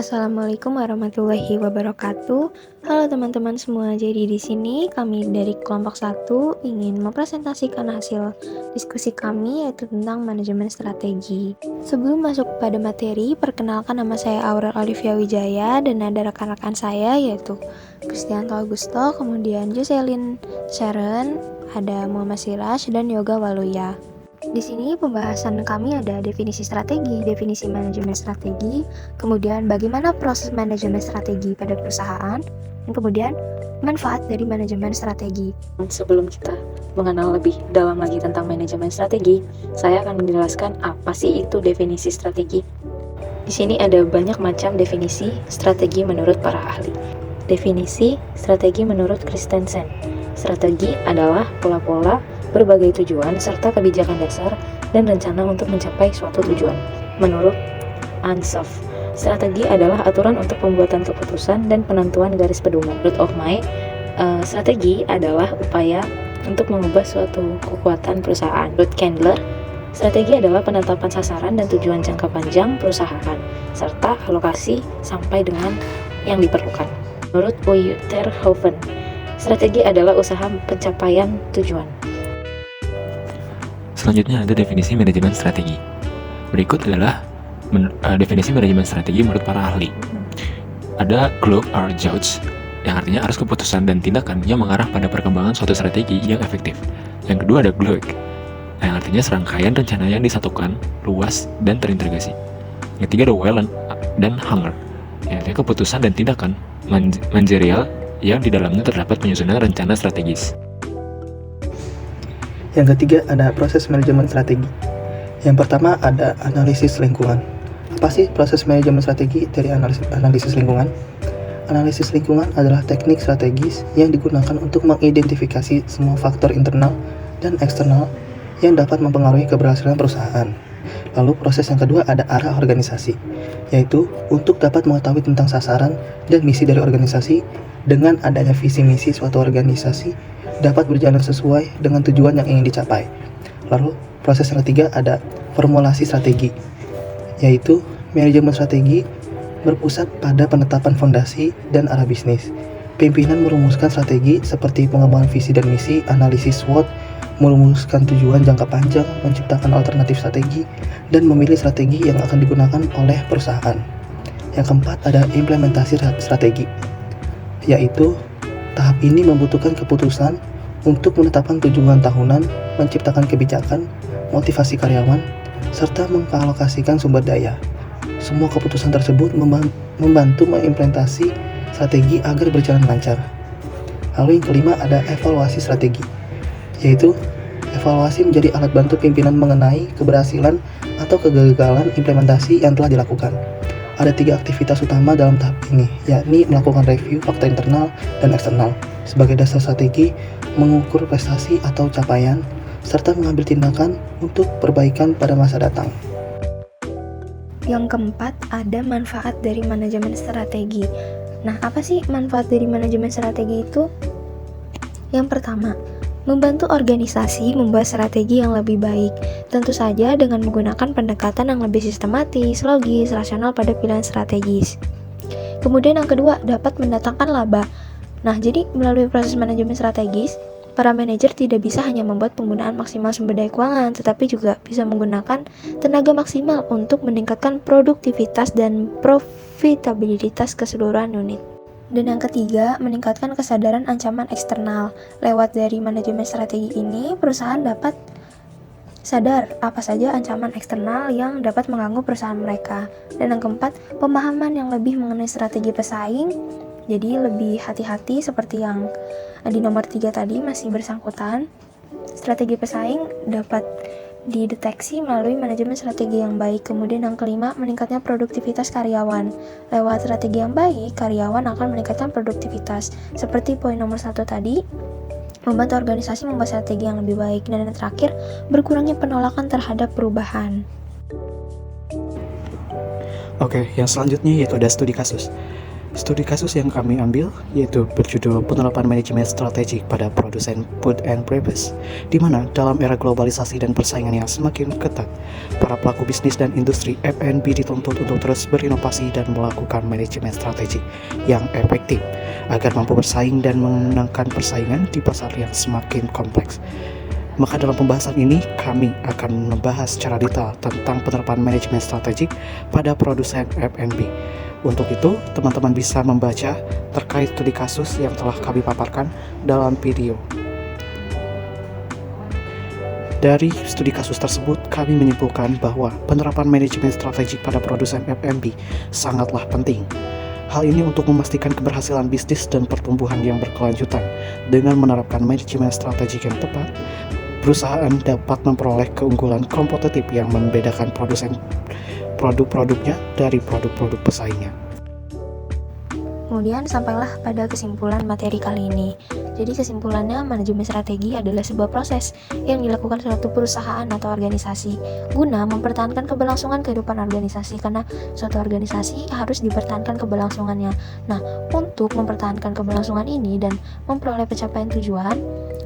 Assalamualaikum warahmatullahi wabarakatuh. Halo teman-teman semua. Jadi di sini kami dari kelompok 1 ingin mempresentasikan hasil diskusi kami yaitu tentang manajemen strategi. Sebelum masuk pada materi, perkenalkan nama saya Aurel Olivia Wijaya dan ada rekan-rekan saya yaitu Kristianto Augusto, kemudian Jocelyn Sharon, ada Muhammad Siraj dan Yoga Waluya. Di sini pembahasan kami ada definisi strategi, definisi manajemen strategi, kemudian bagaimana proses manajemen strategi pada perusahaan, dan kemudian manfaat dari manajemen strategi. Sebelum kita mengenal lebih dalam lagi tentang manajemen strategi, saya akan menjelaskan apa sih itu definisi strategi. Di sini ada banyak macam definisi strategi menurut para ahli. Definisi strategi menurut Christensen. Strategi adalah pola-pola, berbagai tujuan, serta kebijakan dasar dan rencana untuk mencapai suatu tujuan. Menurut Ansoff, strategi adalah aturan untuk pembuatan keputusan dan penentuan garis pedoman. Menurut Ockmey, strategi adalah upaya untuk mengubah suatu kekuatan perusahaan. Menurut Candler, strategi adalah penetapan sasaran dan tujuan jangka panjang perusahaan, serta alokasi sampai dengan yang diperlukan. Menurut Wouterhoven, strategi adalah usaha pencapaian tujuan. Selanjutnya ada definisi manajemen strategi. Berikut adalah definisi manajemen strategi menurut para ahli. Ada Glock or Judge, yang artinya arus keputusan dan tindakan yang mengarah pada perkembangan suatu strategi yang efektif. Yang kedua ada Glock, yang artinya serangkaian rencana yang disatukan, luas, dan terintegrasi. Yang ketiga ada Whelan dan Hanger, yang artinya keputusan dan tindakan manajerial yang di dalamnya terdapat penyusunan rencana strategis. Yang ketiga ada proses manajemen strategi. Yang pertama ada analisis lingkungan. Apa sih proses manajemen strategi dari analisis lingkungan? Analisis lingkungan adalah teknik strategis yang digunakan untuk mengidentifikasi semua faktor internal dan eksternal yang dapat mempengaruhi keberhasilan perusahaan. Lalu proses yang kedua ada arah organisasi, yaitu untuk dapat mengetahui tentang sasaran dan misi dari organisasi. Dengan adanya visi misi suatu organisasi dapat berjalan sesuai dengan tujuan yang ingin dicapai. Lalu proses yang ketiga ada formulasi strategi, yaitu manajemen strategi berpusat pada penetapan fondasi dan arah bisnis. Pimpinan merumuskan strategi seperti pengembangan visi dan misi, analisis SWOT, merumuskan tujuan jangka panjang, menciptakan alternatif strategi, dan memilih strategi yang akan digunakan oleh perusahaan. Yang keempat ada implementasi strategi, yaitu tahap ini membutuhkan keputusan untuk menetapkan tujuan tahunan, menciptakan kebijakan, motivasi karyawan, serta mengalokasikan sumber daya. Semua keputusan tersebut membantu mengimplementasi strategi agar berjalan lancar. Lalu yang kelima ada evaluasi strategi, yaitu evaluasi menjadi alat bantu pimpinan mengenai keberhasilan atau kegagalan implementasi yang telah dilakukan. Ada 3 aktivitas utama dalam tahap ini, yakni melakukan review fakta internal dan eksternal sebagai dasar strategi, mengukur prestasi atau capaian, serta mengambil tindakan untuk perbaikan pada masa datang. Yang keempat ada manfaat dari manajemen strategi. Nah, apa sih manfaat dari manajemen strategi itu? Yang pertama, membantu organisasi membuat strategi yang lebih baik, tentu saja dengan menggunakan pendekatan yang lebih sistematis, logis, rasional pada pilihan strategis. Kemudian yang kedua, dapat mendatangkan laba. Nah, jadi melalui proses manajemen strategis, para manajer tidak bisa hanya membuat penggunaan maksimal sumber daya keuangan, tetapi juga bisa menggunakan tenaga maksimal untuk meningkatkan produktivitas dan profitabilitas keseluruhan unit. Dan yang ketiga, meningkatkan kesadaran ancaman eksternal. Lewat dari manajemen strategi ini, perusahaan dapat sadar apa saja ancaman eksternal yang dapat mengganggu perusahaan mereka. Dan yang keempat, pemahaman yang lebih mengenai strategi pesaing. Jadi lebih hati-hati seperti yang di nomor 3 tadi masih bersangkutan. Strategi pesaing dapat dideteksi melalui manajemen strategi yang baik. Kemudian yang kelima, meningkatnya produktivitas karyawan. Lewat strategi yang baik, karyawan akan meningkatkan produktivitas. Seperti poin nomor 1 tadi, membantu organisasi membuat strategi yang lebih baik. Dan yang terakhir, berkurangnya penolakan terhadap perubahan. Oke, yang selanjutnya yaitu ada studi kasus. Studi kasus yang kami ambil yaitu berjudul Penerapan Manajemen Strategik pada Produsen Food and Beverage, di mana dalam era globalisasi dan persaingan yang semakin ketat, para pelaku bisnis dan industri F&B dituntut untuk terus berinovasi dan melakukan manajemen strategik yang efektif agar mampu bersaing dan memenangkan persaingan di pasar yang semakin kompleks. Maka dalam pembahasan ini kami akan membahas secara detail tentang penerapan manajemen strategik pada produsen F&B. Untuk itu, teman-teman bisa membaca terkait studi kasus yang telah kami paparkan dalam video. Dari studi kasus tersebut, kami menyimpulkan bahwa penerapan manajemen strategik pada produsen F&B sangatlah penting. Hal ini untuk memastikan keberhasilan bisnis dan pertumbuhan yang berkelanjutan. Dengan menerapkan manajemen strategik yang tepat, perusahaan dapat memperoleh keunggulan kompetitif yang membedakan produsen produk-produknya dari produk-produk pesaingnya. Kemudian sampailah pada kesimpulan materi kali ini. Jadi kesimpulannya, manajemen strategi adalah sebuah proses yang dilakukan suatu perusahaan atau organisasi guna mempertahankan keberlangsungan kehidupan organisasi, karena suatu organisasi harus dipertahankan keberlangsungannya. Nah, untuk mempertahankan keberlangsungan ini dan memperoleh pencapaian tujuan,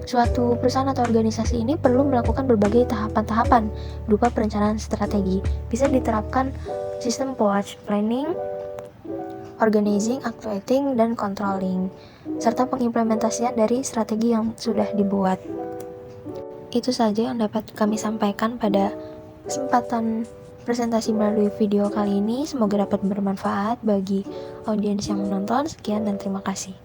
suatu perusahaan atau organisasi ini perlu melakukan berbagai tahapan-tahapan berupa perencanaan strategi. Bisa diterapkan sistem POACH, planning, organizing, actuating, dan controlling, serta pengimplementasian dari strategi yang sudah dibuat. Itu saja yang dapat kami sampaikan pada kesempatan presentasi melalui video kali ini. Semoga dapat bermanfaat bagi audiens yang menonton. Sekian dan terima kasih.